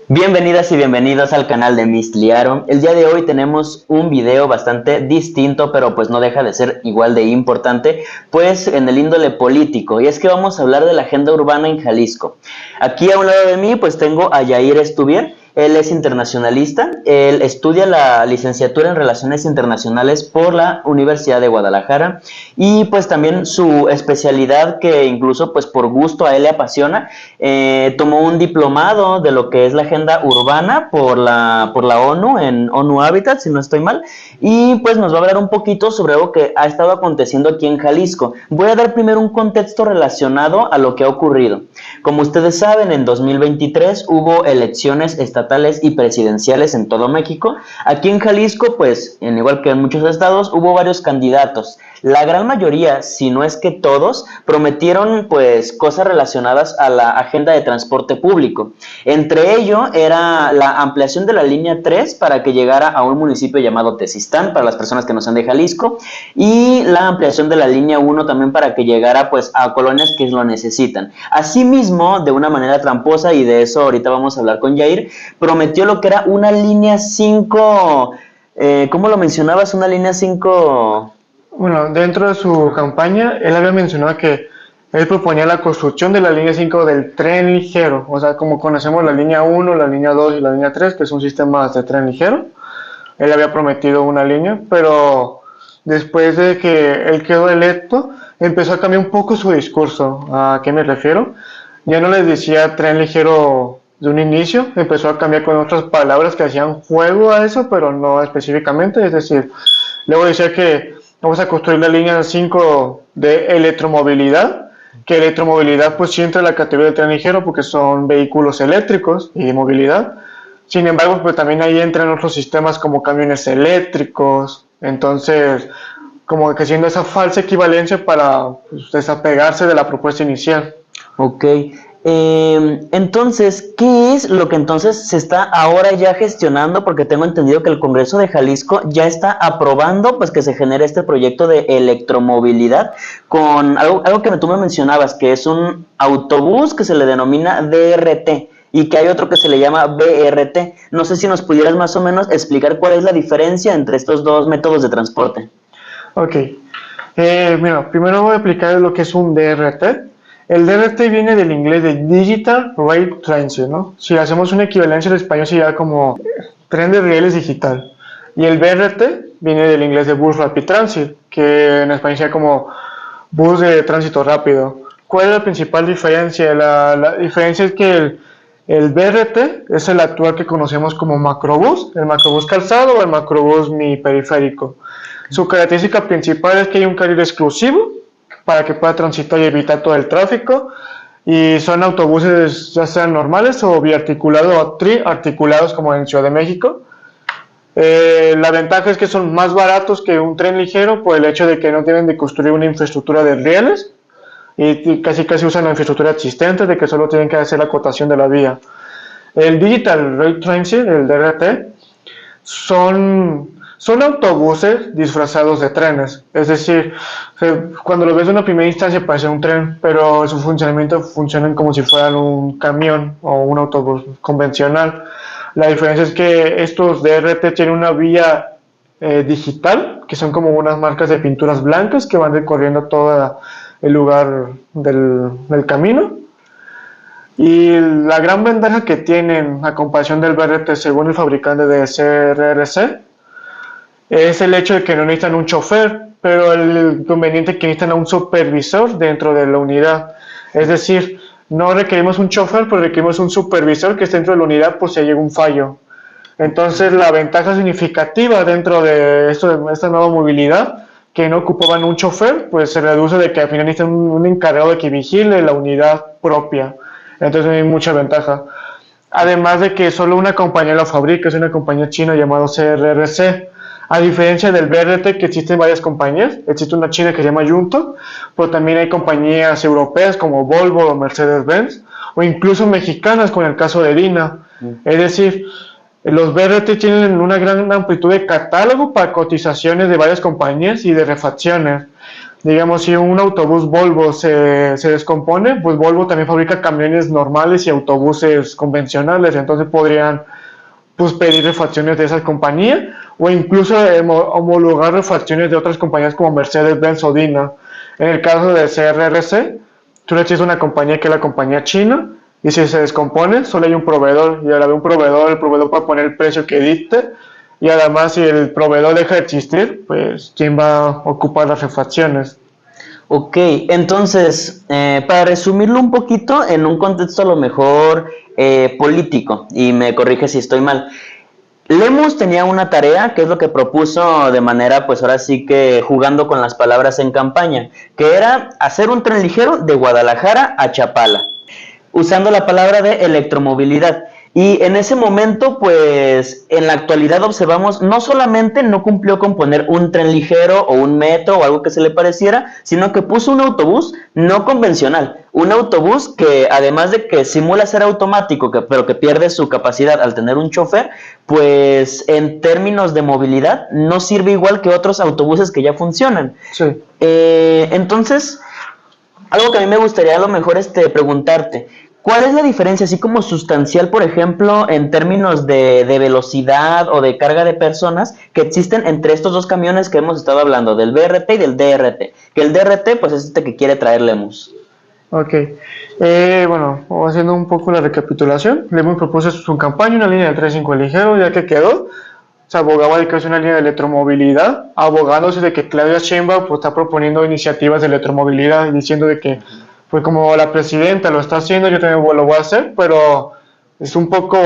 Bienvenidas y bienvenidos al canal de Miss Liaro. El día de hoy tenemos un video bastante distinto, pero pues no deja de ser igual de importante, pues en el índole político, y es que vamos a hablar de la agenda urbana en Jalisco. Aquí a un lado de mí pues tengo a Yair Estuvier. Él es internacionalista, él estudia la licenciatura en Relaciones Internacionales por la Universidad de Guadalajara y pues también su especialidad, que incluso pues por gusto a él le apasiona, tomó un diplomado de lo que es la agenda urbana por la ONU, en ONU Habitat, si no estoy mal, y pues nos va a hablar un poquito sobre algo que ha estado aconteciendo aquí en Jalisco. Voy a dar primero un contexto relacionado a lo que ha ocurrido. Como ustedes saben, en 2023 hubo elecciones estatales y presidenciales en todo México. Aquí en Jalisco, pues, en igual que en muchos estados, hubo varios candidatos. La gran mayoría, si no es que todos, prometieron pues cosas relacionadas a la agenda de transporte público. Entre ello era la ampliación de la línea 3 para que llegara a un municipio llamado Tezistán, para las personas que no sean de Jalisco, y la ampliación de la línea 1 también para que llegara pues a colonias que lo necesitan. Asimismo, de una manera tramposa, y de eso ahorita vamos a hablar con Yair, prometió lo que era una línea 5. ¿Cómo lo mencionabas? Una línea 5. Bueno, dentro de su campaña, él había mencionado que él proponía la construcción de la línea 5 del tren ligero, o sea, como conocemos la línea 1, la línea 2 y la línea 3, que son sistemas de tren ligero. Él había prometido una línea, pero después de que él quedó electo, empezó a cambiar un poco su discurso. ¿A qué me refiero? Ya no les decía tren ligero de un inicio, empezó a cambiar con otras palabras que hacían juego a eso, pero no específicamente, es decir, luego decía que vamos a construir la línea 5 de electromovilidad, que electromovilidad pues sí entra en la categoría de tren ligero porque son vehículos eléctricos y movilidad. Sin embargo, pues también ahí entran otros sistemas como camiones eléctricos, entonces como que haciendo esa falsa equivalencia para pues, desapegarse de la propuesta inicial. Ok. Entonces, ¿qué es lo que entonces se está ahora ya gestionando? Porque tengo entendido que el Congreso de Jalisco ya está aprobando pues que se genere este proyecto de electromovilidad con algo que tú me mencionabas, que es un autobús que se le denomina DRT y que hay otro que se le llama BRT. No sé si nos pudieras más o menos explicar cuál es la diferencia entre estos dos métodos de transporte. Ok, mira, primero voy a explicar lo que es un DRT. El DRT viene del inglés de Digital Rail Transit, ¿no? Si hacemos una equivalencia en español sería como tren de rieles digital. Y el BRT viene del inglés de Bus Rapid Transit, que en español sería como bus de tránsito rápido. ¿Cuál es la principal diferencia? La diferencia es que el BRT es el actual que conocemos como macrobús, el macrobús calzado o el macrobús mi periférico. Su característica principal es que hay un carril exclusivo para que pueda transitar y evitar todo el tráfico, y son autobuses ya sean normales o biarticulados o triarticulados como en Ciudad de México. La ventaja es que son más baratos que un tren ligero por el hecho de que no tienen de construir una infraestructura de rieles y casi usan la infraestructura existente, de que solo tienen que hacer la acotación de la vía. El Digital Rail Transit, el DRT, son autobuses disfrazados de trenes, es decir, cuando lo ves en una primera instancia parece un tren, pero su funcionamiento funcionan como si fueran un camión o un autobús convencional. La diferencia es que estos DRT tienen una vía digital, que son como unas marcas de pinturas blancas que van recorriendo todo el lugar del camino. Y la gran ventaja que tienen a comparación del BRT según el fabricante de CRRC es el hecho de que no necesitan un chofer, pero el inconveniente es que necesitan a un supervisor dentro de la unidad. Es decir, no requerimos un chofer, pero requerimos un supervisor que esté dentro de la unidad por si hay algún fallo. Entonces la ventaja significativa dentro de esta nueva movilidad, que no ocupaban un chofer, pues se reduce de que al final necesitan un encargado de que vigile la unidad propia. Entonces hay mucha ventaja. Además de que solo una compañía lo fabrica, es una compañía china llamada CRRC. A diferencia del BRT, que existen varias compañías, existe una china que se llama Yunto, pero también hay compañías europeas como Volvo o Mercedes-Benz, o incluso mexicanas con el caso de Dina. Es decir, los BRT tienen una gran amplitud de catálogo para cotizaciones de varias compañías y de refacciones. Digamos, si un autobús Volvo se descompone, pues Volvo también fabrica camiones normales y autobuses convencionales, entonces podrían pues pedir refacciones de esa compañía o incluso homologar refacciones de otras compañías como Mercedes-Benz o Dina. En el caso de CRRC, tú le dices una compañía que es la compañía china y si se descompone solo hay un proveedor y al haber un proveedor el proveedor puede poner el precio que dicte y además si el proveedor deja de existir, pues ¿quién va a ocupar las refacciones? Ok, entonces, para resumirlo un poquito, en un contexto a lo mejor político, y me corrige si estoy mal, Lemus tenía una tarea, que es lo que propuso de manera, pues ahora sí que jugando con las palabras en campaña, que era hacer un tren ligero de Guadalajara a Chapala, usando la palabra de electromovilidad. Y en ese momento, pues en la actualidad observamos, no solamente no cumplió con poner un tren ligero o un metro o algo que se le pareciera, sino que puso un autobús no convencional, un autobús que además de que simula ser automático, pero que pierde su capacidad al tener un chofer, pues en términos de movilidad no sirve igual que otros autobuses que ya funcionan. Sí. Entonces, algo que a mí me gustaría a lo mejor preguntarte, ¿cuál es la diferencia, así como sustancial, por ejemplo, en términos de velocidad o de carga de personas que existen entre estos dos camiones que hemos estado hablando, del BRT y del DRT? Que el DRT, pues es que quiere traer Lemus. Ok, bueno, haciendo un poco la recapitulación, Lemus propuso su campaña, una línea de 3.5 ligero, ya que quedó, se abogaba de que es una línea de electromovilidad, abogándose de que Claudia Sheinbaum pues, está proponiendo iniciativas de electromovilidad y diciendo de que, pues como la presidenta lo está haciendo, yo también lo voy a hacer, pero es un poco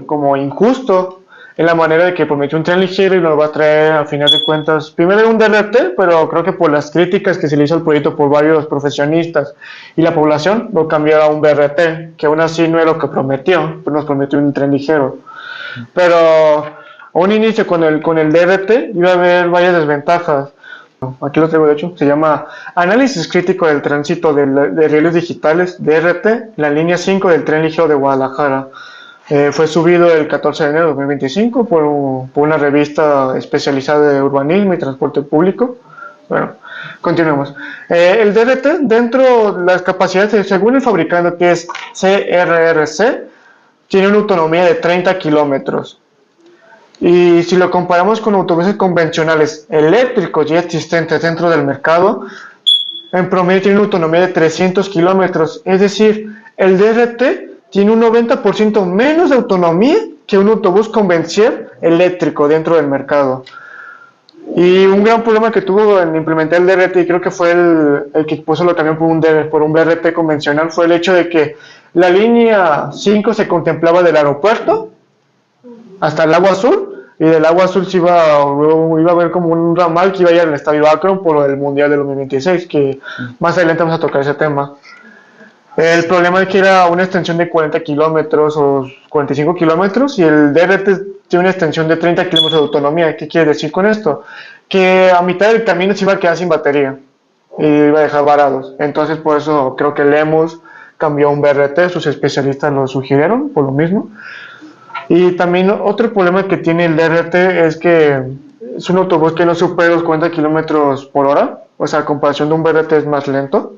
como injusto en la manera de que prometió un tren ligero y lo va a traer a final de cuentas, primero un DRT, pero creo que por las críticas que se le hizo al proyecto por varios profesionistas y la población, lo cambió a un BRT, que aún así no es lo que prometió, pero nos prometió un tren ligero. Pero a un inicio con el DRT iba a haber varias desventajas. Aquí lo tengo de hecho, se llama Análisis Crítico del Tránsito de Rieles Digitales, DRT, la línea 5 del tren ligero de Guadalajara. Fue subido el 14 de enero de 2025 por una revista especializada de urbanismo y transporte público. Bueno, continuemos. El DRT, dentro de las capacidades, según el fabricante que es CRRC, tiene una autonomía de 30 kilómetros. Y si lo comparamos con autobuses convencionales eléctricos ya existentes dentro del mercado, en promedio tiene una autonomía de 300 kilómetros. Es decir, el DRT tiene un 90% menos de autonomía que un autobús convencional eléctrico dentro del mercado. Y un gran problema que tuvo en implementar el DRT, y creo que fue el que puso lo cambió por un BRT convencional, fue el hecho de que la línea 5 se contemplaba del aeropuerto hasta el Agua Azul, y del Agua Azul se iba a haber como un ramal que iba a ir al Estadio Akron por el Mundial de 2026, que más adelante vamos a tocar ese tema. El problema es que era una extensión de 40 kilómetros o 45 kilómetros y el DRT tiene una extensión de 30 kilómetros de autonomía. ¿Qué quiere decir con esto? Que a mitad del camino se iba a quedar sin batería y iba a dejar varados. Entonces por eso creo que Lemus cambió a un BRT, sus especialistas lo sugirieron por lo mismo. Y también otro problema que tiene el DRT es que es un autobús que no supera los 40 kilómetros por hora, o sea, a comparación de un BRT es más lento.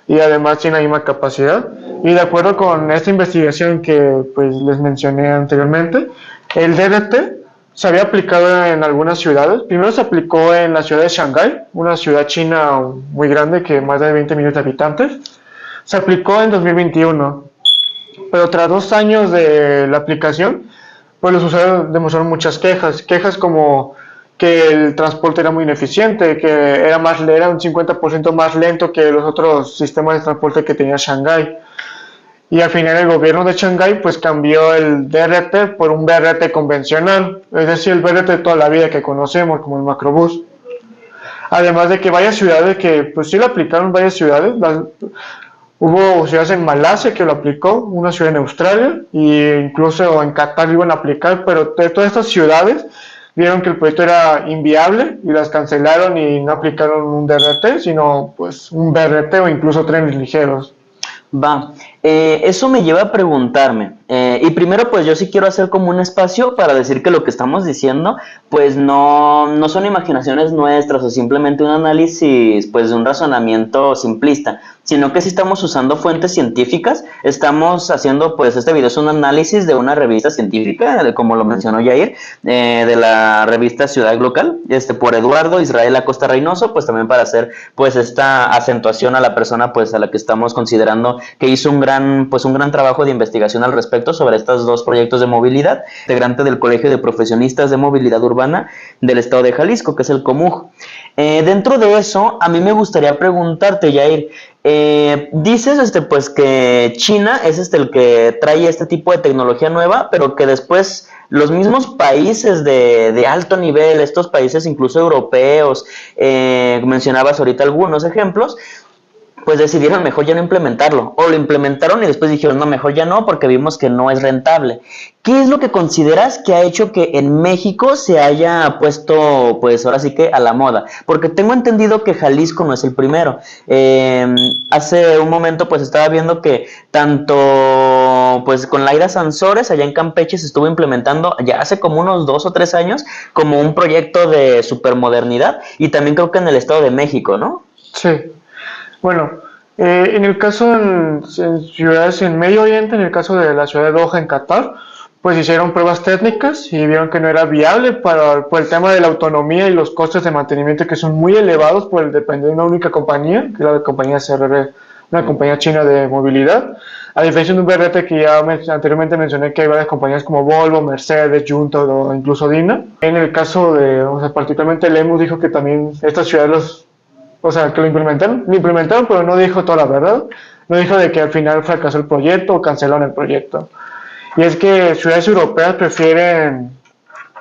Y además tiene la misma capacidad. Y de acuerdo con esta investigación que pues, les mencioné anteriormente, el DRT se había aplicado en algunas ciudades. Primero se aplicó en la ciudad de Shanghái, una ciudad china muy grande que más de 20 millones de habitantes. Se aplicó en 2021, pero tras 2 años de la aplicación, pues los usuarios demostraron muchas quejas como que el transporte era muy ineficiente, que era un 50% más lento que los otros sistemas de transporte que tenía Shanghái. Y al final el gobierno de Shanghái pues cambió el DRT por un BRT convencional, es decir, el BRT de toda la vida que conocemos como el macrobús. Además de que varias ciudades que pues sí lo aplicaron, varias ciudades, hubo ciudades en Malasia que lo aplicó, una ciudad en Australia e incluso en Qatar lo iban a aplicar, pero de todas estas ciudades vieron que el proyecto era inviable y las cancelaron y no aplicaron un DRT, sino pues un BRT o incluso trenes ligeros. Va, eso me lleva a preguntarme, Y primero, pues yo sí quiero hacer como un espacio para decir que lo que estamos diciendo, pues no son imaginaciones nuestras o simplemente un análisis, pues de un razonamiento simplista, sino que sí estamos usando fuentes científicas, estamos haciendo, pues este video es un análisis de una revista científica, como lo mencionó Jair, de la revista Ciudad Local, por Eduardo Israel Acosta Reynoso, pues también para hacer pues esta acentuación a la persona pues a la que estamos considerando que hizo un gran trabajo de investigación al respecto sobre estos dos proyectos de movilidad, integrante del Colegio de Profesionistas de Movilidad Urbana del Estado de Jalisco, que es el COMUJ. Dentro de eso, a mí me gustaría preguntarte, Jair, dices pues que China es el que trae este tipo de tecnología nueva, pero que después los mismos países de alto nivel, estos países incluso europeos, mencionabas ahorita algunos ejemplos, pues decidieron mejor ya no implementarlo, o lo implementaron y después dijeron no, mejor ya no, porque vimos que no es rentable. ¿Qué es lo que consideras que ha hecho que en México se haya puesto, pues ahora sí que a la moda? Porque tengo entendido que Jalisco no es el primero. Hace un momento pues estaba viendo que tanto pues con Laida Sansores allá en Campeche se estuvo implementando ya hace como unos 2 o 3 años como un proyecto de supermodernidad, y también creo que en el Estado de México, ¿no? Sí. Bueno, en el caso en ciudades en Medio Oriente, en el caso de la ciudad de Doha en Qatar, pues hicieron pruebas técnicas y vieron que no era viable por el tema de la autonomía y los costes de mantenimiento que son muy elevados por el depender de una única compañía, que es la compañía CRR, una compañía china de movilidad. A diferencia de un BRT que ya anteriormente mencioné, que hay varias compañías como Volvo, Mercedes, Junto o incluso Dina. En el caso de, particularmente Lemus dijo que también estas ciudades que lo implementaron, pero no dijo toda la verdad, no dijo de que al final fracasó el proyecto o cancelaron el proyecto. Y es que ciudades europeas prefieren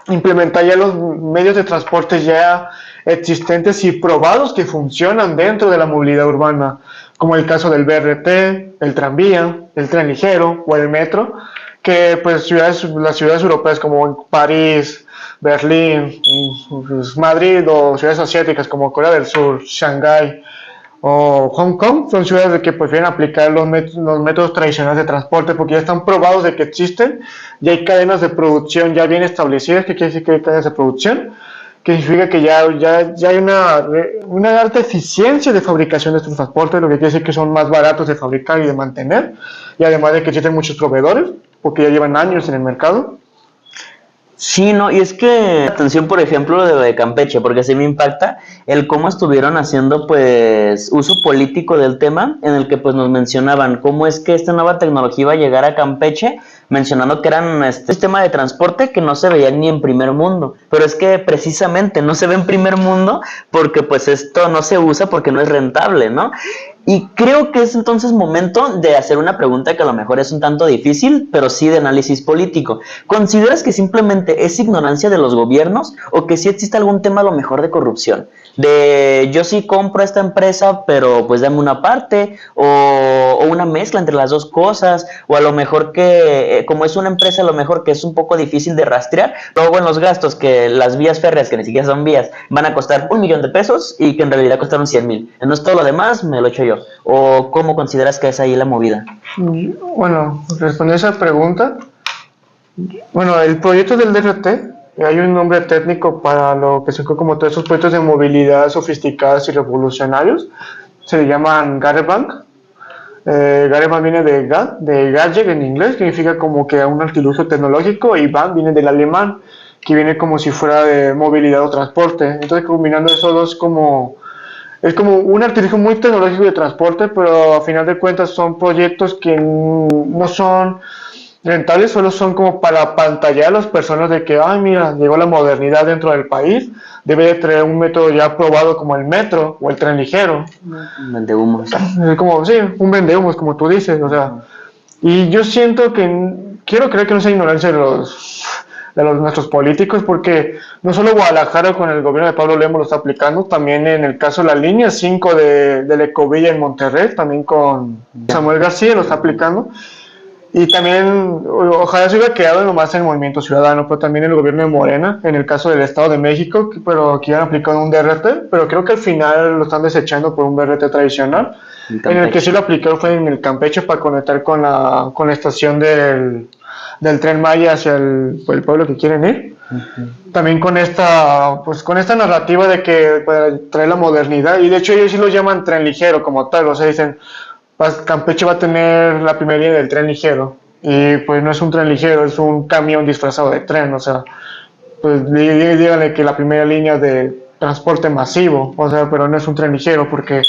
implementar ya los medios de transporte ya existentes y probados que funcionan dentro de la movilidad urbana, como el caso del BRT, el tranvía, el tren ligero o el metro, que pues las ciudades europeas como París, Berlín, pues Madrid o ciudades asiáticas como Corea del Sur, Shanghái o Hong Kong son ciudades que prefieren aplicar los métodos tradicionales de transporte porque ya están probados de que existen, ya hay cadenas de producción ya bien establecidas. ¿Qué quiere decir que hay cadenas de producción? Que significa que ya hay una alta eficiencia de fabricación de estos transportes, lo que quiere decir que son más baratos de fabricar y de mantener, y además de que existen muchos proveedores porque ya llevan años en el mercado. Sí, no, y es que atención, por ejemplo, de Campeche, porque sí me impacta el cómo estuvieron haciendo pues uso político del tema, en el que pues nos mencionaban cómo es que esta nueva tecnología iba a llegar a Campeche, mencionando que eran este sistema de transporte que no se veía ni en primer mundo, pero es que precisamente no se ve en primer mundo porque pues esto no se usa porque no es rentable, ¿no? Y creo que es entonces momento de hacer una pregunta que a lo mejor es un tanto difícil, pero sí de análisis político. ¿Consideras que simplemente es ignorancia de los gobiernos o que sí existe algún tema a lo mejor de corrupción? De yo sí compro esta empresa, pero pues dame una parte, o una mezcla entre las dos cosas, o a lo mejor que como es una empresa a lo mejor que es un poco difícil de rastrear, luego en los gastos que las vías férreas, que ni siquiera son vías, van a costar $1,000,000 y que en realidad costaron 100,000. Entonces todo lo demás me lo echo yo. ¿O cómo consideras que es ahí la movida? Bueno, respondiendo a esa pregunta, bueno, el proyecto del DRT, hay un nombre técnico para lo que se conoce como todos esos proyectos de movilidad sofisticados y revolucionarios, se le llaman Garebank. Garebank viene de Gadget en inglés, que significa como que un artilugio tecnológico, y Bank viene del alemán, que viene como si fuera de movilidad o transporte. Entonces combinando esos dos es como un artilugio muy tecnológico de transporte, pero a final de cuentas son proyectos que no son rentables, solo son como para pantallar a las personas de que, ay, mira, llegó la modernidad dentro del país, debe de tener un método ya probado como el metro o el tren ligero. Un vendehumos. Es como, sí, un vendehumos, como tú dices, o sea. Y yo siento que, quiero creer que no sea ignorancia de nuestros políticos, porque no solo Guadalajara con el gobierno de Pablo Lemos lo está aplicando, también en el caso de la línea 5 de Ecovilla en Monterrey, también con Samuel García lo está aplicando. Y también, ojalá se hubiera quedado nomás en el Movimiento Ciudadano, pero también el gobierno de Morena, en el caso del Estado de México, pero aquí han aplicado un DRT, pero creo que al final lo están desechando por un DRT tradicional. En el que sí lo aplicaron fue en el Campeche para conectar con la estación del del Tren Maya hacia el pueblo que quieren ir. También con esta narrativa de que trae la modernidad, y de hecho ellos sí lo llaman tren ligero como tal, o sea, dicen, Campeche va a tener la primera línea del tren ligero, y pues no es un tren ligero, es un camión disfrazado de tren, o sea, pues díganle que la primera línea de transporte masivo, o sea, pero no es un tren ligero, porque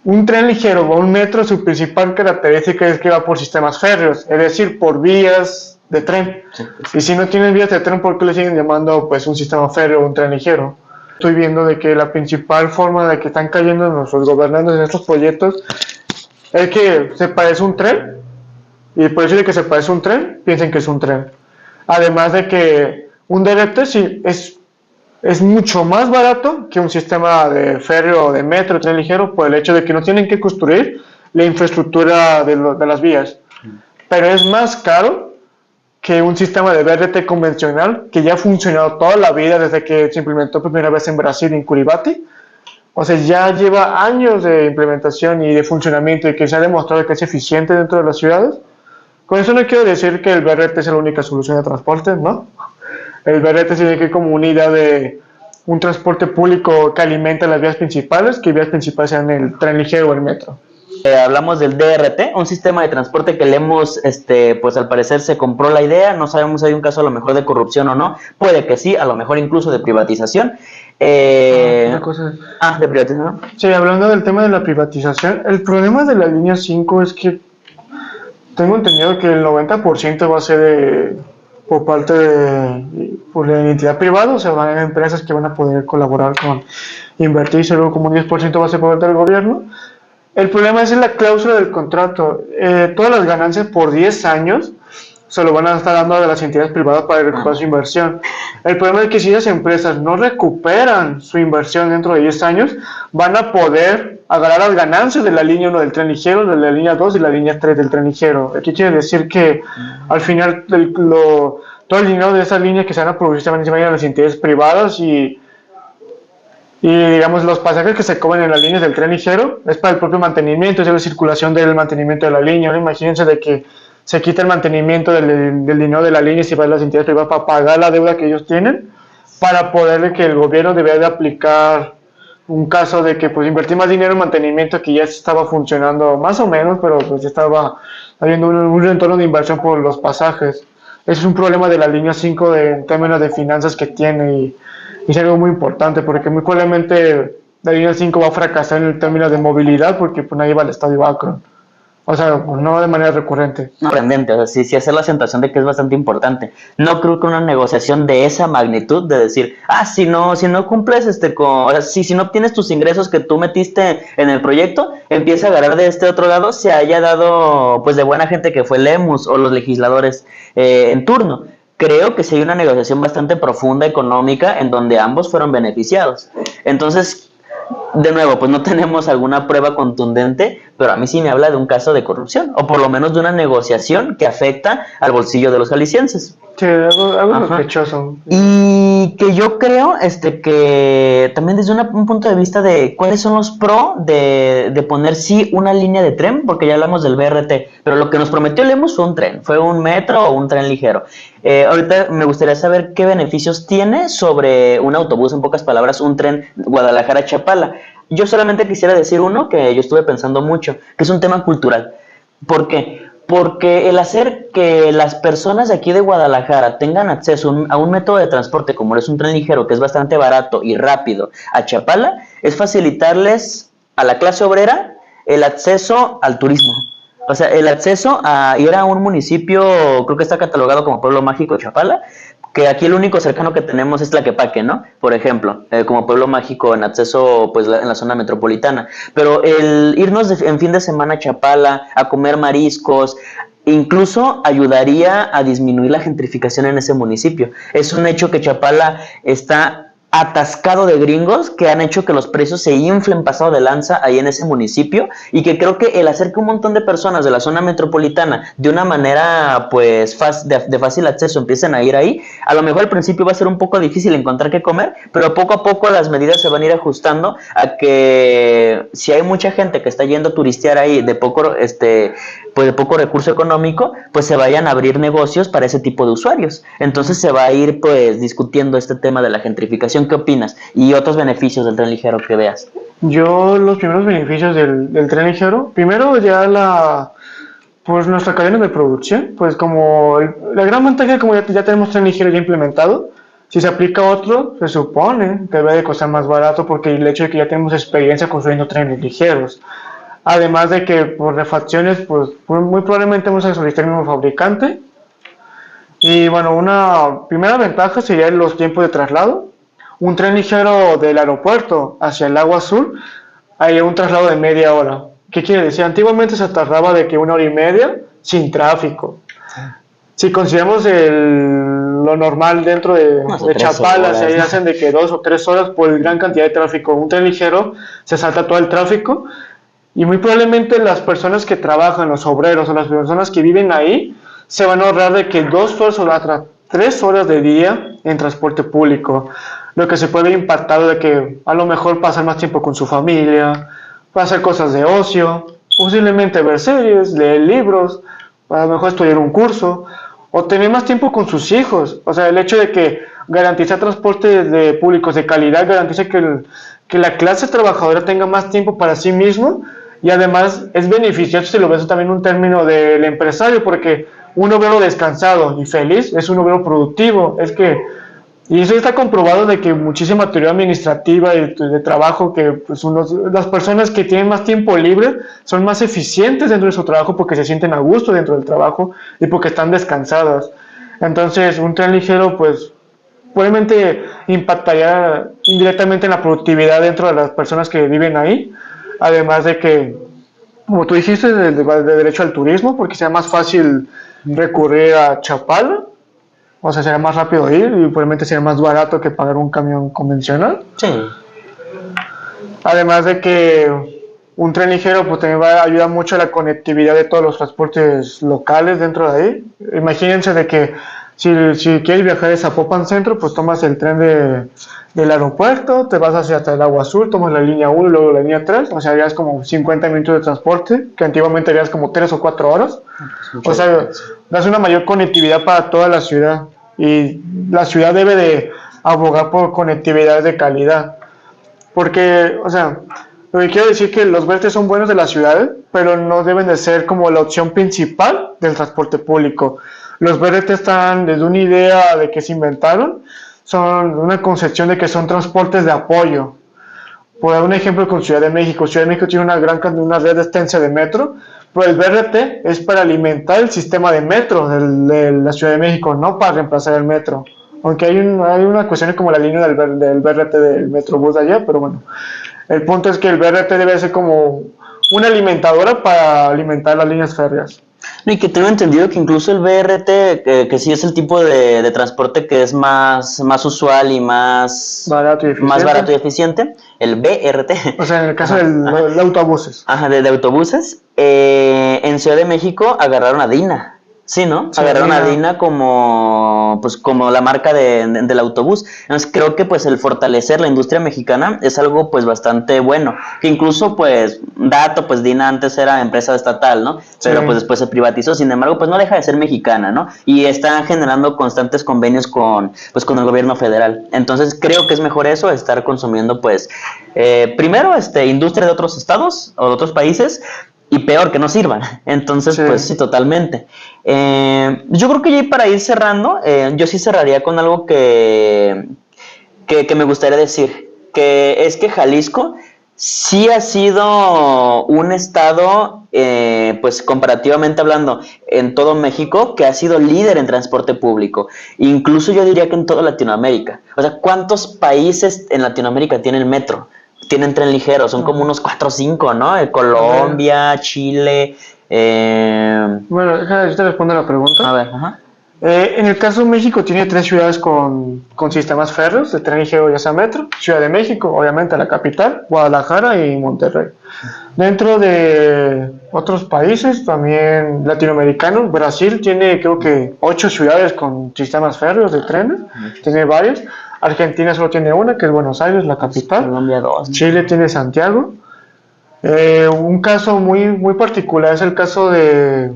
un tren ligero o un metro, su principal característica es que va por sistemas férreos, es decir, por vías de tren. Sí. Y si no tienen vías de tren, ¿por qué le siguen llamando pues un sistema férreo o un tren ligero? Estoy viendo de que la principal forma de que están cayendo nuestros gobernantes en estos proyectos es que se parece un tren, y por eso de que se parece un tren, piensen que es un tren. Además de que un DRT sí es mucho más barato que un sistema de férreo o de metro, tren ligero, por el hecho de que no tienen que construir la infraestructura de las vías. Pero es más caro que un sistema de BRT convencional que ya ha funcionado toda la vida desde que se implementó por primera vez en Brasil, en Curitiba. O sea, ya lleva años de implementación y de funcionamiento, y que se ha demostrado que es eficiente dentro de las ciudades. Con eso no quiero decir que el BRT es la única solución de transporte, ¿no? El BRT tiene que ir como una idea de un transporte público que alimenta las vías principales, que vías principales sean el tren ligero o el metro. Hablamos del DRT, un sistema de transporte que le hemos, pues al parecer se compró la idea, no sabemos si hay un caso a lo mejor de corrupción o no, puede que sí, a lo mejor incluso de privatización. De privatización. Sí, hablando del tema de la privatización, el problema de la línea 5 es que tengo entendido que el 90% va a ser por parte por la entidad privada, o sea, van a haber empresas que van a poder colaborar con invertir, y luego como un 10% va a ser por parte del gobierno. El problema es en la cláusula del contrato. Todas las ganancias por 10 años se lo van a estar dando a las entidades privadas para recuperar su inversión. El problema es que si esas empresas no recuperan su inversión dentro de 10 años, van a poder agarrar las ganancias de la línea 1 del tren ligero, de la línea 2 y la línea 3 del tren ligero. Aquí quiere decir que al final todo el dinero de esas líneas que se van a producir se van a ir a las entidades privadas, y digamos los pasajes que se cobran en las líneas del tren ligero es para el propio mantenimiento, es la circulación del mantenimiento de la línea, ¿no? Imagínense de que se quita el mantenimiento del dinero de la línea y se va a las entidades privadas para pagar la deuda que ellos tienen, para poderle que el gobierno debería de aplicar un caso de que pues invertir más dinero en mantenimiento que ya estaba funcionando más o menos, pero pues estaba habiendo un retorno de inversión por los pasajes. Ese es un problema de la línea 5 en términos de finanzas que tiene, y es algo muy importante porque muy probablemente la línea 5 va a fracasar en términos de movilidad porque pues nadie va al estadio Akron. O sea, pues no de manera recurrente. Sorprendente, o sea, sí hacer la sensación de que es bastante importante. No creo que una negociación de esa magnitud, de decir, si no cumples o sea, si no obtienes tus ingresos que tú metiste en el proyecto, empieza a agarrar de este otro lado, se haya dado pues de buena gente que fue Lemus o los legisladores en turno. Creo que sí hay una negociación bastante profunda económica en donde ambos fueron beneficiados. Entonces, de nuevo, pues no tenemos alguna prueba contundente, pero a mí sí me habla de un caso de corrupción, o por lo menos de una negociación que afecta al bolsillo de los jaliscienses. Sí, algo sospechoso. Y que yo creo que también desde un punto de vista de cuáles son los pros de poner sí una línea de tren, porque ya hablamos del BRT, pero lo que nos prometió Lemus fue un tren, fue un metro o un tren ligero. Ahorita me gustaría saber qué beneficios tiene sobre un autobús, en pocas palabras, un tren Guadalajara-Chapala. Yo solamente quisiera decir uno que yo estuve pensando mucho, que es un tema cultural. ¿Por qué? Porque el hacer que las personas de aquí de Guadalajara tengan acceso a un método de transporte como es un tren ligero, que es bastante barato y rápido, a Chapala, es facilitarles a la clase obrera el acceso al turismo. O sea, el acceso a ir a un municipio, creo que está catalogado como pueblo mágico Chapala, que aquí el único cercano que tenemos es Tlaquepaque, ¿no? Por ejemplo, como pueblo mágico en acceso pues en la zona metropolitana. Pero el irnos en fin de semana a Chapala, a comer mariscos, incluso ayudaría a disminuir la gentrificación en ese municipio. Es un hecho que Chapala está atascado de gringos que han hecho que los precios se inflen pasado de lanza ahí en ese municipio, y que creo que el hacer que un montón de personas de la zona metropolitana de una manera pues de fácil acceso empiecen a ir ahí, a lo mejor al principio va a ser un poco difícil encontrar qué comer, pero poco a poco las medidas se van a ir ajustando a que si hay mucha gente que está yendo a turistear ahí de poco pues de poco recurso económico, pues se vayan a abrir negocios para ese tipo de usuarios. Entonces se va a ir pues discutiendo este tema de la gentrificación. ¿Qué opinas? Y otros beneficios del tren ligero que veas. Yo los primeros beneficios del tren ligero, primero ya pues nuestra cadena de producción, pues como la gran ventaja, como ya tenemos tren ligero ya implementado, si se aplica otro, se supone que debe de costar más barato porque el hecho de que ya tenemos experiencia construyendo trenes ligeros. Además de que por refacciones, pues muy probablemente vamos a solicitar el mismo fabricante. Y bueno, una primera ventaja sería los tiempos de traslado. Un tren ligero del aeropuerto hacia el Lago Azul, hay un traslado de media hora. ¿Qué quiere decir? Antiguamente se tardaba de que 1 hora y media sin tráfico. Si consideramos lo normal dentro de Chapala, se hacen de que 2 o 3 horas por gran cantidad de tráfico. Un tren ligero se salta todo el tráfico y muy probablemente las personas que trabajan, los obreros o las personas que viven ahí, se van a ahorrar de que 2 horas o 3 horas de día en transporte público, lo que se puede ver impactado de que a lo mejor pasan más tiempo con su familia, hacer cosas de ocio, posiblemente ver series, leer libros, a lo mejor estudiar un curso, o tener más tiempo con sus hijos. O sea, el hecho de que garantiza transporte de públicos de calidad, garantiza que la clase trabajadora tenga más tiempo para sí mismo, y además es beneficioso si lo ves también un término del empresario, porque un obrero descansado y feliz es un obrero productivo. Y eso está comprobado de que muchísima teoría administrativa y de trabajo, que pues las personas que tienen más tiempo libre son más eficientes dentro de su trabajo porque se sienten a gusto dentro del trabajo y porque están descansadas. Entonces un tren ligero pues probablemente impactaría indirectamente en la productividad dentro de las personas que viven ahí, además de que, como tú dijiste, de derecho al turismo, porque sea más fácil recurrir a Chapala. O sea, será más rápido ir y probablemente será más barato que pagar un camión convencional. Sí. Además de que un tren ligero pues también va a ayudar mucho a la conectividad de todos los transportes locales dentro de ahí. Imagínense de que si quieres viajar de Zapopan Centro, pues tomas el tren del aeropuerto, te vas hacia hasta el Agua Azul, tomas la línea 1 y luego la línea 3, o sea, harías como 50 minutos de transporte, que antiguamente harías como 3 o 4 horas. O sea, das una mayor conectividad para toda la ciudad, y la ciudad debe de abogar por conectividad de calidad. Porque, o sea, lo que quiero decir es que los verdes son buenos de las ciudades, pero no deben de ser como la opción principal del transporte público. Los BRT están desde una idea de que se inventaron, son una concepción de que son transportes de apoyo. Por dar un ejemplo con Ciudad de México, Ciudad de México tiene una red extensa de metro, pero el BRT es para alimentar el sistema de metro de la Ciudad de México, no para reemplazar el metro. Aunque hay una cuestión como la línea del BRT del Metrobús de allá, pero bueno. El punto es que el BRT debe ser como una alimentadora para alimentar las líneas férreas. Y que tengo entendido que incluso el BRT, que sí es el tipo de transporte que es más usual y más barato y eficiente, el BRT. O sea, en el caso de autobuses. Ajá, de autobuses. En Ciudad de México agarraron a Dina. Sí, ¿no? Sí, agarraron a Dina como la marca del autobús. Entonces creo que pues el fortalecer la industria mexicana es algo pues bastante bueno. Que incluso pues Dina antes era empresa estatal, ¿no? Pero sí, pues después se privatizó. Sin embargo, pues no deja de ser mexicana, ¿no? Y están generando constantes convenios con el gobierno federal. Entonces creo que es mejor eso, estar consumiendo pues primero industria de otros estados o de otros países. Y peor, que no sirvan. Entonces, sí, pues sí, totalmente. Yo creo que ya para ir cerrando, yo sí cerraría con algo que me gustaría decir. Que es que Jalisco sí ha sido un estado, pues comparativamente hablando, en todo México, que ha sido líder en transporte público. Incluso yo diría que en toda Latinoamérica. O sea, ¿cuántos países en Latinoamérica tienen metro? Tienen tren ligero, son como unos 4 o 5, ¿no? Colombia, Chile. Bueno, déjame te respondo la pregunta. A ver, ajá. En el caso de México tiene 3 ciudades con sistemas férreos de tren ligero ya sea metro. Ciudad de México, obviamente la capital, Guadalajara y Monterrey. Dentro de otros países, también latinoamericanos, Brasil tiene creo que 8 ciudades con sistemas férreos de trenes, tiene varios. Argentina solo tiene una, que es Buenos Aires, la capital. Colombia 2. Chile tiene Santiago. Un caso muy particular es el caso de,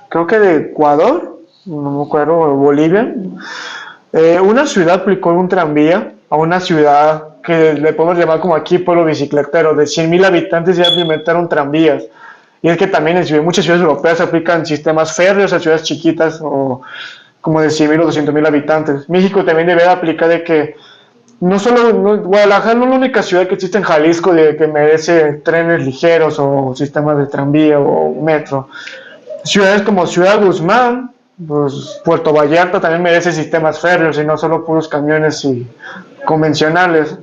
creo que de Ecuador, no me acuerdo, Bolivia. Una ciudad aplicó un tranvía a una ciudad que le podemos llamar como aquí pueblo bicicletero, de 100,000 habitantes ya implementaron tranvías. Y es que también en muchas ciudades europeas se aplican sistemas férreos a ciudades chiquitas o como de 100,000 o 200,000 habitantes. México también debe aplicar de que Guadalajara no es la única ciudad que existe en Jalisco de que merece trenes ligeros o sistemas de tranvía o metro. Ciudades como Ciudad Guzmán, pues Puerto Vallarta también merece sistemas férreos y no solo puros camiones y convencionales.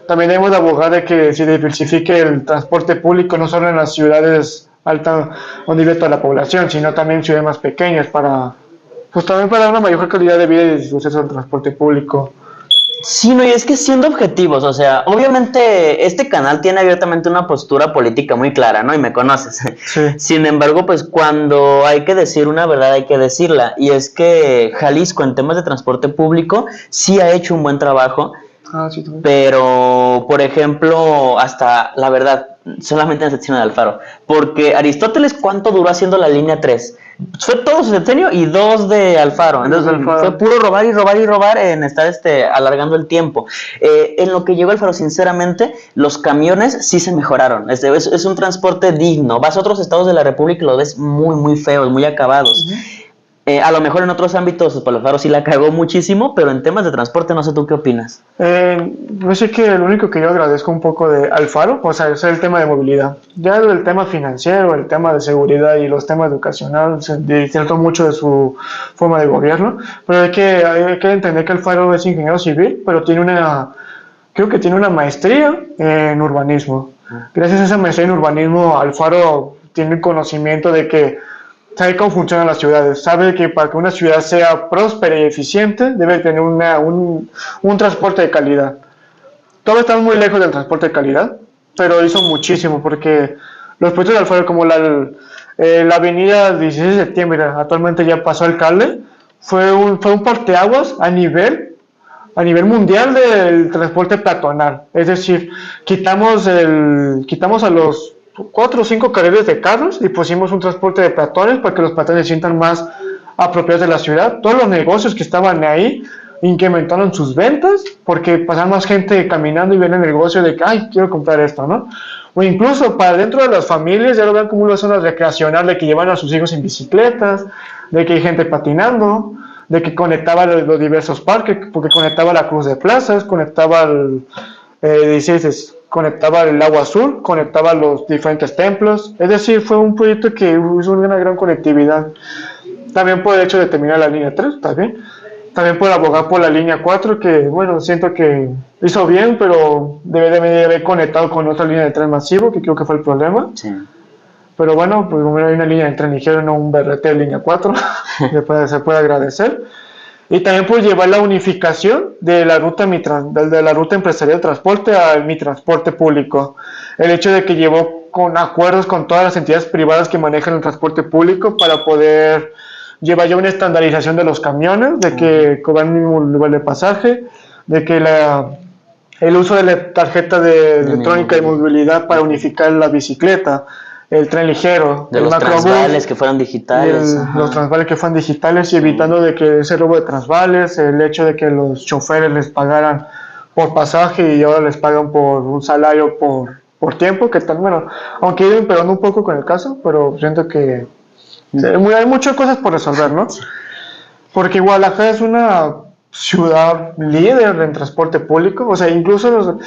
También debemos de abogar de que se diversifique el transporte público no solo en las ciudades altas donde vive toda la población, sino también en ciudades más pequeñas pues también para dar una mayor calidad de vida y acceso al transporte público. Sí, no, y es que siendo objetivos, o sea, obviamente este canal tiene abiertamente una postura política muy clara, ¿no? Y me conoces. Sí. Sin embargo, pues cuando hay que decir una verdad hay que decirla. Y es que Jalisco en temas de transporte público sí ha hecho un buen trabajo, Sí, pero, por ejemplo, hasta la verdad, solamente en la sección de Alfaro. Porque Aristóteles, ¿cuánto duró haciendo la línea 3? Fue todo su sexenio y 2 de Alfaro. Entonces fue puro robar y robar y robar en estar alargando el tiempo. En lo que llegó Alfaro, sinceramente, los camiones sí se mejoraron. Es un transporte digno. Vas a otros estados de la República y lo ves muy feos, muy acabados. A lo mejor en otros ámbitos Alfaro sí la cagó muchísimo, pero en temas de transporte no sé tú qué opinas. No sé que lo único que yo agradezco un poco de Alfaro, o sea, es el tema de movilidad. Ya el tema financiero, el tema de seguridad y los temas educacionales se disfrutó mucho de su forma de gobierno, pero hay que entender que Alfaro es ingeniero civil, pero creo que tiene una maestría en urbanismo. Gracias a esa maestría en urbanismo, Alfaro tiene el conocimiento de que sabe cómo funcionan las ciudades, sabe que para que una ciudad sea próspera y eficiente debe tener un transporte de calidad. Todavía estamos muy lejos del transporte de calidad, pero hizo muchísimo porque los proyectos de Alfaro como la avenida 16 de septiembre, actualmente ya pasó alcalde, fue un parteaguas a nivel mundial del transporte peatonal. Es decir, quitamos a los 4 o 5 carriles de carros y pusimos un transporte de peatones para que los peatones se sientan más apropiados de la ciudad. Todos los negocios que estaban ahí incrementaron sus ventas porque pasaban más gente caminando y ven el negocio de que, ay, quiero comprar esto, ¿no? O incluso para dentro de las familias ya lo ven como una zona recreacional de que llevan a sus hijos en bicicletas, de que hay gente patinando, de que conectaba los diversos parques, porque conectaba la Cruz de Plazas, conectaba conectaba el Agua Azul, conectaba los diferentes templos. Es decir, fue un proyecto que hizo una gran conectividad. También por el hecho de terminar la línea 3, también por abogar por la línea 4, que bueno, siento que hizo bien, pero debe haber conectado con otra línea de tren masivo, que creo que fue el problema. Sí. Pero bueno, pues como hay una línea de tren ligero, no un BRT de línea 4, se puede agradecer. Y también por llevar la unificación de la ruta empresarial de transporte a mi transporte público. El hecho de que llevó con acuerdos con todas las entidades privadas que manejan el transporte público para poder llevar ya una estandarización de los camiones, de que cobran el mismo nivel de pasaje, de que el uso de la tarjeta electrónica de movilidad para unificar la bicicleta, el tren ligero, de los transvales que fueran digitales, los transvales que fueran digitales y evitando de que ese robo de transvales, el hecho de que los choferes les pagaran por pasaje y ahora les pagan por un salario por tiempo, que tal, bueno, aunque iban empeorando un poco con el caso, pero siento que hay muchas cosas por resolver, ¿no? Porque Guadalajara es una ciudad líder en transporte público, o sea, incluso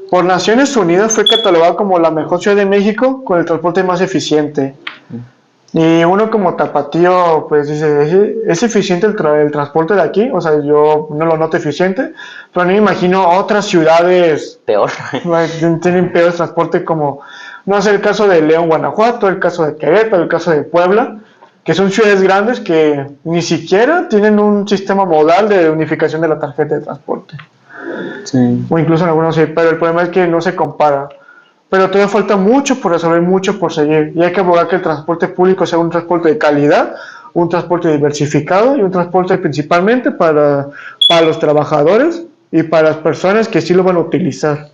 por Naciones Unidas fue catalogada como la mejor ciudad de México con el transporte más eficiente. Y uno como tapatío, pues dice, ¿es eficiente el transporte de aquí? O sea, yo no lo noto eficiente, pero no me imagino otras ciudades peor. Tienen peor transporte como, no sé, el caso de León, Guanajuato, el caso de Querétaro, el caso de Puebla, que son ciudades grandes que ni siquiera tienen un sistema modal de unificación de la tarjeta de transporte. Sí. O incluso en algunos sí, pero el problema es que no se compara. Pero todavía falta mucho por resolver, mucho por seguir. Y hay que abogar que el transporte público sea un transporte de calidad, un transporte diversificado y un transporte principalmente para los trabajadores y para las personas que sí lo van a utilizar.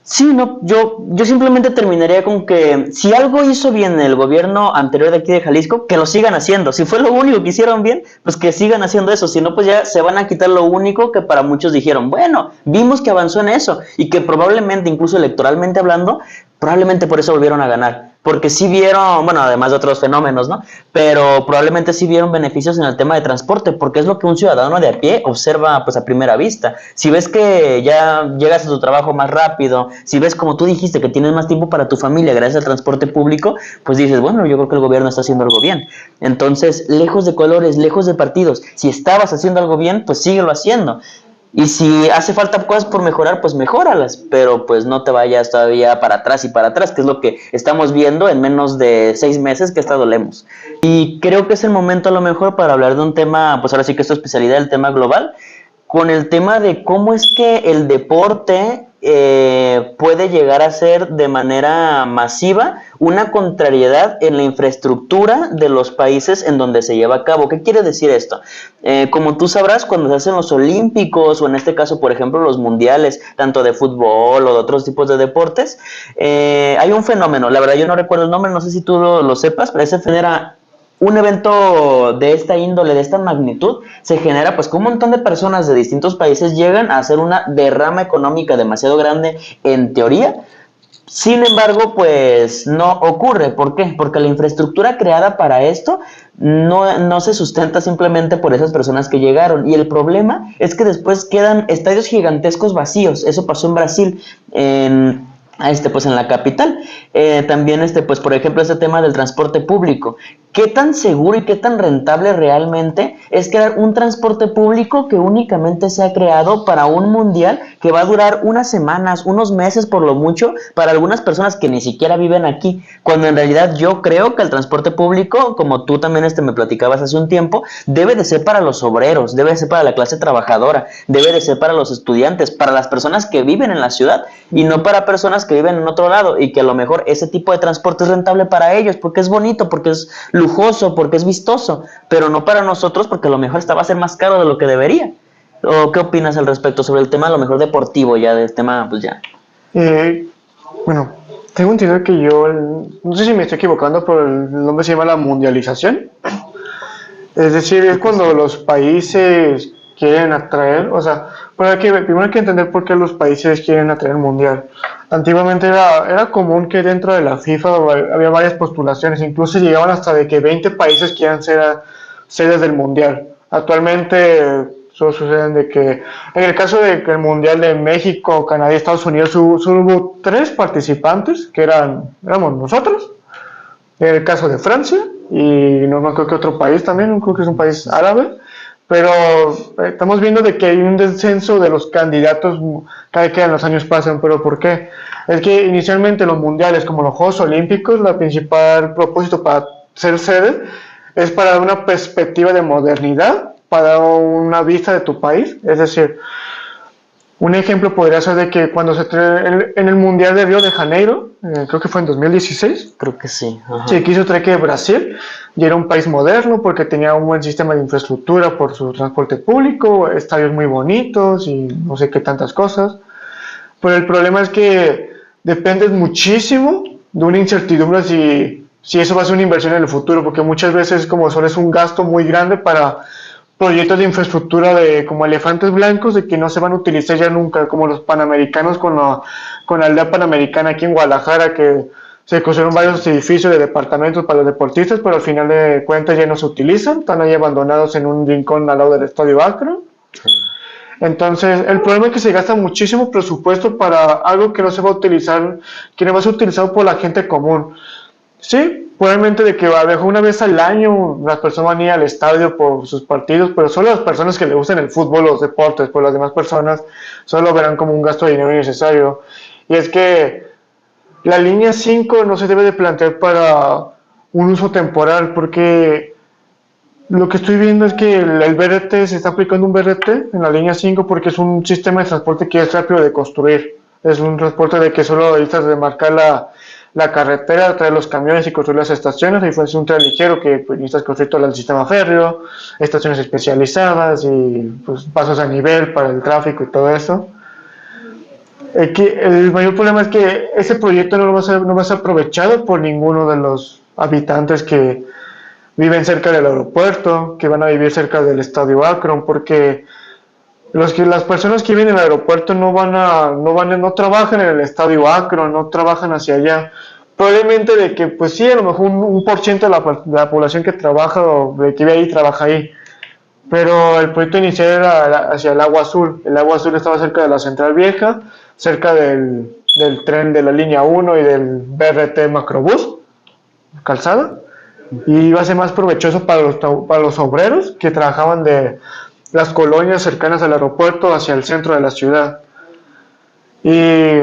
Sí, no, yo simplemente terminaría con que si algo hizo bien el gobierno anterior de aquí de Jalisco, que lo sigan haciendo. Si fue lo único que hicieron bien, pues que sigan haciendo eso. Si no, pues ya se van a quitar lo único que para muchos dijeron, bueno, vimos que avanzó en eso y que probablemente, incluso electoralmente hablando, probablemente por eso volvieron a ganar. Porque sí vieron, bueno, además de otros fenómenos, ¿no? Pero probablemente sí vieron beneficios en el tema de transporte, porque es lo que un ciudadano de a pie observa pues a primera vista. Si ves que ya llegas a tu trabajo más rápido, si ves como tú dijiste que tienes más tiempo para tu familia gracias al transporte público, pues dices, bueno, yo creo que el gobierno está haciendo algo bien. Entonces, lejos de colores, lejos de partidos, si estabas haciendo algo bien, pues síguelo haciendo. Y si hace falta cosas por mejorar, pues mejóralas, pero pues no te vayas todavía para atrás y para atrás, que es lo que estamos viendo en menos de 6 meses que hasta dolemos. Y creo que es el momento a lo mejor para hablar de un tema, pues ahora sí que es tu especialidad, el tema global, con el tema de cómo es que el deporte puede llegar a ser de manera masiva una contrariedad en la infraestructura de los países en donde se lleva a cabo. ¿Qué quiere decir esto? Como tú sabrás, cuando se hacen los olímpicos o en este caso, por ejemplo, los mundiales, tanto de fútbol o de otros tipos de deportes, hay un fenómeno, la verdad yo no recuerdo el nombre, no sé si tú lo sepas, pero ese genera un evento de esta índole, de esta magnitud, se genera pues que un montón de personas de distintos países llegan a hacer una derrama económica demasiado grande en teoría. Sin embargo, pues no ocurre. ¿Por qué? Porque la infraestructura creada para esto no se sustenta simplemente por esas personas que llegaron. Y el problema es que después quedan estadios gigantescos vacíos. Eso pasó en Brasil, pues en la capital. También pues por ejemplo este tema del transporte público. ¿Qué tan seguro y qué tan rentable realmente es crear un transporte público que únicamente se ha creado para un mundial que va a durar unas semanas, unos meses por lo mucho, para algunas personas que ni siquiera viven aquí? Cuando en realidad yo creo que el transporte público, como tú también me platicabas hace un tiempo, debe de ser para los obreros, debe de ser para la clase trabajadora, debe de ser para los estudiantes, para las personas que viven en la ciudad y no para personas que viven en otro lado, y que a lo mejor ese tipo de transporte es rentable para ellos porque es bonito, porque es lujoso, porque es vistoso, pero no para nosotros porque a lo mejor va a ser más caro de lo que debería. ¿O qué opinas al respecto sobre el tema a lo mejor deportivo ya, del tema pues ya? Bueno, tengo entendido que no sé si me estoy equivocando, pero el nombre se llama la mundialización. Es decir, es cuando los países quieren atraer, o sea, primero hay que entender por qué los países quieren atraer el mundial. Antiguamente era común que dentro de la FIFA había varias postulaciones, incluso llegaban hasta de que 20 países quieran ser sedes del mundial. Actualmente solo suceden de que, en el caso de que el mundial de México, Canadá y Estados Unidos, solo hubo 3 participantes, que éramos nosotros. En el caso de Francia, y no creo que otro país también, creo que es un país árabe, pero estamos viendo de que hay un descenso de los candidatos cada que los años pasan. ¿Pero por qué? Es que inicialmente los mundiales, como los Juegos Olímpicos, la principal propósito para ser sede es para dar una perspectiva de modernidad, para dar una vista de tu país. Es decir, un ejemplo podría ser de que cuando en el Mundial de Río de Janeiro, creo que fue en 2016. Creo que sí. Ajá. Se quiso traer que Brasil ya era un país moderno porque tenía un buen sistema de infraestructura por su transporte público, estadios muy bonitos y no sé qué tantas cosas. Pero el problema es que dependes muchísimo de una incertidumbre si eso va a ser una inversión en el futuro, porque muchas veces como solo es un gasto muy grande para proyectos de infraestructura como elefantes blancos de que no se van a utilizar ya nunca, como los panamericanos con la aldea panamericana aquí en Guadalajara, que se construyeron varios edificios de departamentos para los deportistas, pero al final de cuentas ya no se utilizan, están ahí abandonados en un rincón al lado del Estadio Akron. Entonces, el problema es que se gasta muchísimo presupuesto para algo que no se va a utilizar, que no va a ser utilizado por la gente común. Sí, probablemente de que una vez al año las personas van a ir al estadio por sus partidos, pero solo las personas que le gustan el fútbol, los deportes, pues las demás personas solo lo verán como un gasto de dinero innecesario. Y es que la línea 5 no se debe de plantear para un uso temporal, porque Lo que estoy viendo es que el BRT se está aplicando un BRT en la línea 5 porque es un sistema de transporte que es rápido de construir. Es un transporte de que solo necesitas remarcar la carretera, traer los camiones y construir las estaciones. Y fue un tren ligero que pues, necesitas construir todo el sistema férreo, estaciones especializadas y pues, pasos a nivel para el tráfico y todo eso. El mayor problema es que ese proyecto no va a ser aprovechado por ninguno de los habitantes que viven cerca del aeropuerto, que van a vivir cerca del estadio Akron, porque las personas que viven en el aeropuerto no trabajan en el estadio Akron, no trabajan hacia allá. Probablemente de que, pues sí, a lo mejor un por ciento de la población que trabaja o de que vive ahí trabaja ahí. Pero el proyecto inicial era hacia el Agua Azul. El Agua Azul estaba cerca de la Central Vieja, cerca del tren de la línea 1 y del BRT Macrobús, calzada. Y iba a ser más provechoso para los obreros que trabajaban de las colonias cercanas al aeropuerto hacia el centro de la ciudad. Y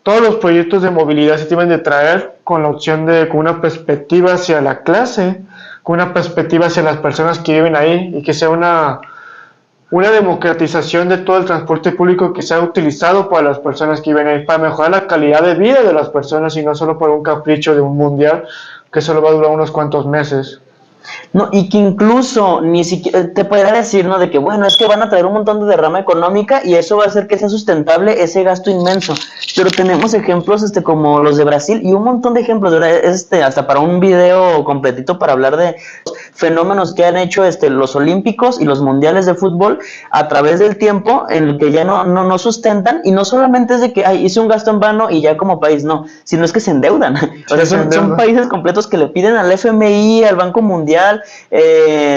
todos los proyectos de movilidad se deben de traer con la opción con una perspectiva hacia la clase, con una perspectiva hacia las personas que viven ahí y que sea una democratización de todo el transporte público que sea utilizado para las personas que viven ahí, para mejorar la calidad de vida de las personas y no solo por un capricho de un mundial que solo va a durar unos cuantos meses. No, y que incluso ni siquiera te podría decir, ¿no? De que, bueno, es que van a traer un montón de derrama económica y eso va a hacer que sea sustentable ese gasto inmenso. Pero tenemos ejemplos como los de Brasil y un montón de ejemplos, ¿verdad? Hasta para un video completito para hablar de fenómenos que han hecho los olímpicos y los mundiales de fútbol a través del tiempo en el que ya no sustentan, y no solamente es de que hice un gasto en vano y ya como país, no, sino es que se endeudan. O sea, son países completos que le piden al FMI, al Banco Mundial,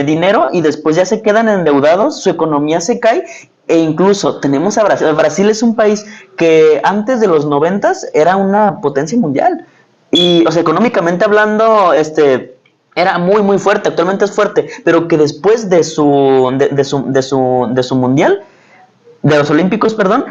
dinero, y después ya se quedan endeudados, su economía se cae. E incluso tenemos a Brasil. Brasil es un país que antes de los 90s era una potencia mundial. Y, o sea, económicamente hablando, era muy muy fuerte, actualmente es fuerte, pero que después de su mundial, de los olímpicos, perdón,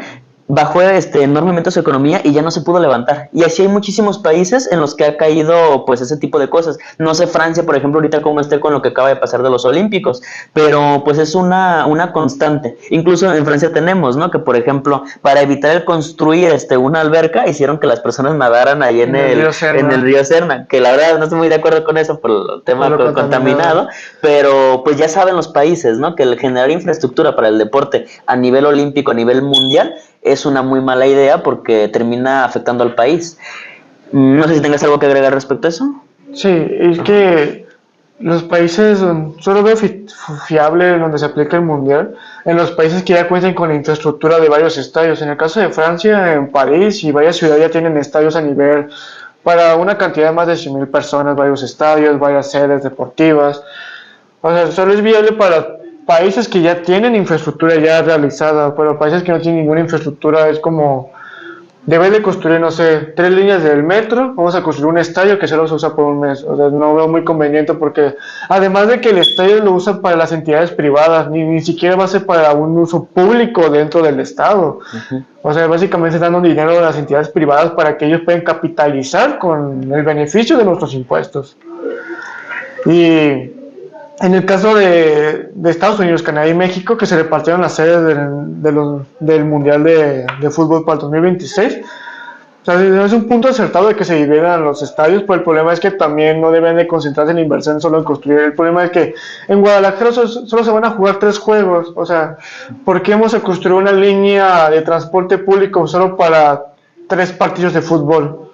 bajó enormemente su economía y ya no se pudo levantar. Y así hay muchísimos países en los que ha caído pues ese tipo de cosas. No sé Francia, por ejemplo, ahorita cómo esté con lo que acaba de pasar de los olímpicos, pero pues es una constante. Incluso en Francia tenemos, ¿no? Que por ejemplo, para evitar el construir una alberca, hicieron que las personas nadaran ahí en el río Serna, que la verdad no estoy muy de acuerdo con eso por el tema contaminado, pero pues ya saben los países, ¿no? Que el generar infraestructura para el deporte a nivel olímpico, a nivel mundial, es una muy mala idea porque termina afectando al país. No sé si tengas algo que agregar respecto a eso. Sí, es que los países, solo veo fiable donde se aplica el mundial, en los países que ya cuentan con la infraestructura de varios estadios. En el caso de Francia, en París y varias ciudades ya tienen estadios a nivel para una cantidad de más de 100.000 personas, varios estadios, varias sedes deportivas. O sea, solo es viable para países que ya tienen infraestructura ya realizada, pero países que no tienen ninguna infraestructura es como, deben de construir, no sé, 3 líneas del metro, vamos a construir un estadio que solo se usa por un mes. O sea, no veo muy conveniente porque además de que el estadio lo usan para las entidades privadas, ni siquiera va a ser para un uso público dentro del estado. Uh-huh. O sea, básicamente están dando dinero a las entidades privadas para que ellos puedan capitalizar con el beneficio de nuestros impuestos. Y en el caso de Estados Unidos, Canadá y México, que se repartieron las sedes del Mundial de Fútbol para el 2026, o sea, es un punto acertado de que se dividan los estadios, pero el problema es que también no deben de concentrarse en la inversión solo en construir. El problema es que en Guadalajara solo se van a jugar 3 juegos. O sea, ¿por qué vamos a construir una línea de transporte público solo para 3 partidos de fútbol?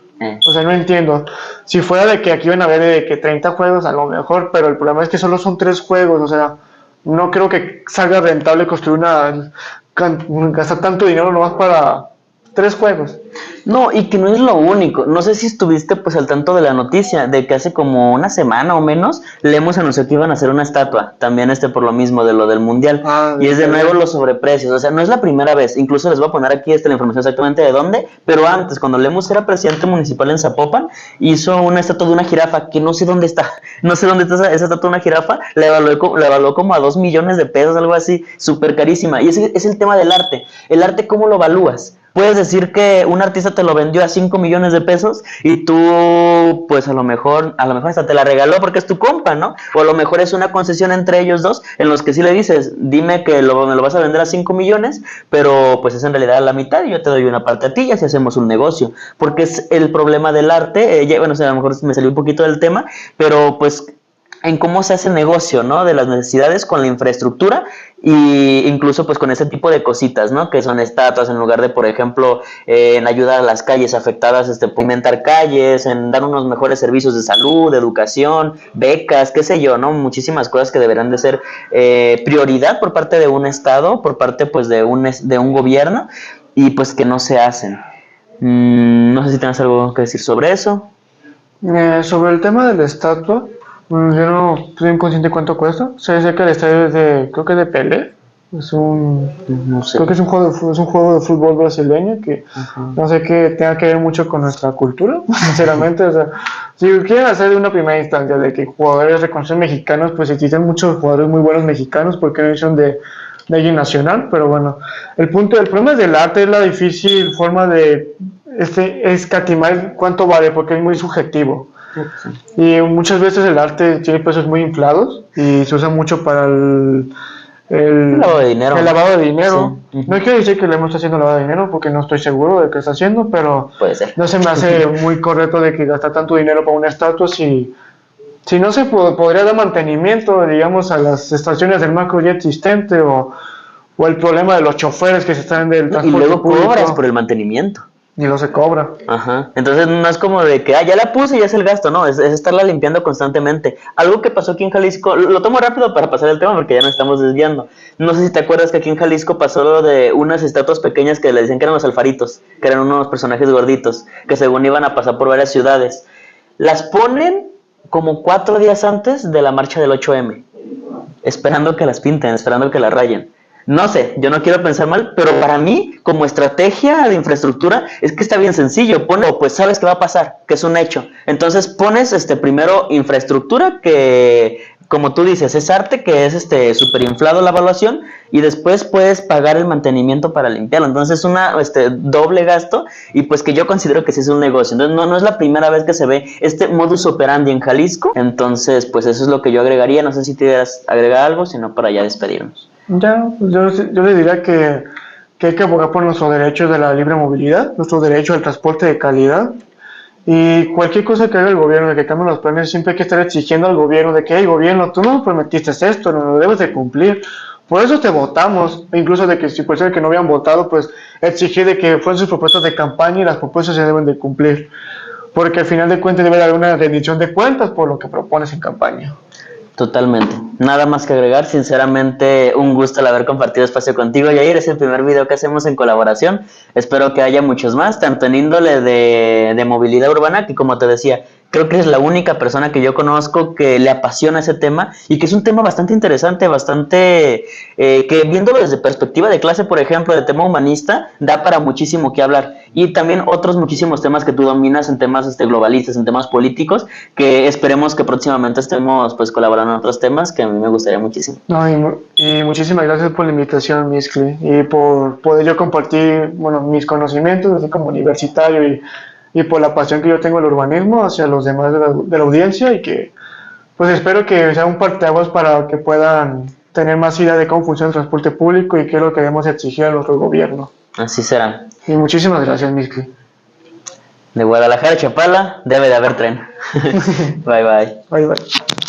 O sea, no entiendo. Si fuera de que aquí van a haber de que 30 juegos, a lo mejor, pero el problema es que solo son 3 juegos. O sea, no creo que salga rentable construir gastar tanto dinero nomás para 3 juegos. No, y que no es lo único. No sé si estuviste pues al tanto de la noticia de que hace como una semana o menos le hemos anunciado que iban a hacer una estatua, también por lo mismo de lo del mundial. Y es de nuevo los sobreprecios. O sea, no es la primera vez. Incluso les voy a poner aquí la información exactamente de dónde, pero antes, cuando Lemus era presidente municipal en Zapopan, hizo una estatua de una jirafa que no sé dónde está. No sé dónde está esa estatua de una jirafa. La evaluó como a 2 millones de pesos, algo así, súper carísima. Y ese es el tema del arte. El arte, ¿cómo lo evalúas? Puedes decir que un artista te lo vendió a 5 millones de pesos y tú, pues a lo mejor hasta te la regaló porque es tu compa, ¿no? O a lo mejor es una concesión entre ellos dos en los que sí le dices, dime que me lo vas a vender a 5 millones, pero pues es en realidad la mitad y yo te doy una parte a ti y así hacemos un negocio. Porque es el problema del arte, bueno, o sea, a lo mejor me salió un poquito del tema, pero pues en cómo se hace negocio, ¿no? De las necesidades con la infraestructura y incluso pues con ese tipo de cositas, ¿no? Que son estatuas en lugar de, por ejemplo, en ayudar a las calles afectadas, pavimentar calles, en dar unos mejores servicios de salud, de educación, becas, qué sé yo, ¿no? Muchísimas cosas que deberán de ser prioridad por parte de un estado, por parte pues de un gobierno y pues que no se hacen. No sé si tienes algo que decir sobre eso. Sobre el tema de la estatua, yo no estoy consciente de cuánto cuesta. Sé que el estadio es creo que de Pelé. No sé. Creo que es un juego de fútbol brasileño que no sé qué tenga que ver mucho con nuestra cultura, sinceramente. O sea, si quieren hacer de una primera instancia de que jugadores reconocidos mexicanos, pues existen muchos jugadores muy buenos mexicanos, porque no son de alguien nacional, pero bueno, el problema del arte es la difícil forma de escatimar cuánto vale, porque es muy subjetivo. Y muchas veces el arte tiene precios muy inflados y se usa mucho para el lavado de dinero. El lavado de dinero. Sí. No quiero decir que le hemos haciendo lavado de dinero porque no estoy seguro de qué está haciendo, pero Puede ser. no se me hace muy correcto de que gastar tanto dinero para una estatua si no se podría dar mantenimiento, digamos, a las estaciones del macro ya existente o el problema de los choferes que se están del transporte Y luego público. cobras por el mantenimiento. Y no se cobra. Ajá. Entonces no es como de que, ya la puse y ya es el gasto, no, es estarla limpiando constantemente. Algo que pasó aquí en Jalisco, lo tomo rápido para pasar el tema porque ya nos estamos desviando. No sé si te acuerdas que aquí en Jalisco pasó lo de unas estatuas pequeñas que le decían que eran los alfaritos, que eran unos personajes gorditos, que según iban a pasar por varias ciudades. Las ponen como 4 días antes de la marcha del 8M, esperando que las pinten, esperando que las rayen. No sé, yo no quiero pensar mal, pero para mí, como estrategia de infraestructura, es que está bien sencillo. Pues sabes que va a pasar, que es un hecho. Entonces pones primero infraestructura, que como tú dices, es arte, que es súper inflado la evaluación, y después puedes pagar el mantenimiento para limpiarlo. Entonces es una doble gasto, y pues que yo considero que sí es un negocio. Entonces no es la primera vez que se ve este modus operandi en Jalisco. Entonces pues eso es lo que yo agregaría. No sé si te quieras agregar algo, sino para ya despedirnos. Ya, yo le diría que hay que abogar por nuestros derechos de la libre movilidad, nuestro derecho al transporte de calidad, y cualquier cosa que haga el gobierno, de que cambien los planes, siempre hay que estar exigiendo al gobierno de que, hey gobierno, tú no prometiste esto, no lo debes de cumplir, por eso te votamos, incluso de que si puede ser que no habían votado, pues exigir de que fueran sus propuestas de campaña y las propuestas se deben de cumplir, porque al final de cuentas debe haber una rendición de cuentas por lo que propones en campaña. Totalmente. Nada más que agregar. Sinceramente, un gusto el haber compartido espacio contigo, Yair. Es el primer video que hacemos en colaboración. Espero que haya muchos más, tanto en índole de movilidad urbana, que como te decía, creo que es la única persona que yo conozco que le apasiona ese tema y que es un tema bastante interesante, bastante que viéndolo desde perspectiva de clase, por ejemplo, de tema humanista, da para muchísimo que hablar. Y también otros muchísimos temas que tú dominas en temas globalistas, en temas políticos, que esperemos que próximamente estemos pues colaborando en otros temas que a mí me gustaría muchísimo. No, y muchísimas gracias por la invitación, Miscli, y por poder yo compartir, bueno, mis conocimientos, así como universitario, y por la pasión que yo tengo al urbanismo hacia los demás de la audiencia, y que pues espero que sea un parteaguas para que puedan tener más idea de cómo funciona el transporte público y qué es lo que debemos exigir a nuestro gobierno. Así será. Y muchísimas gracias, Miscli. De Guadalajara a Chapala debe de haber tren. Bye bye. Bye bye.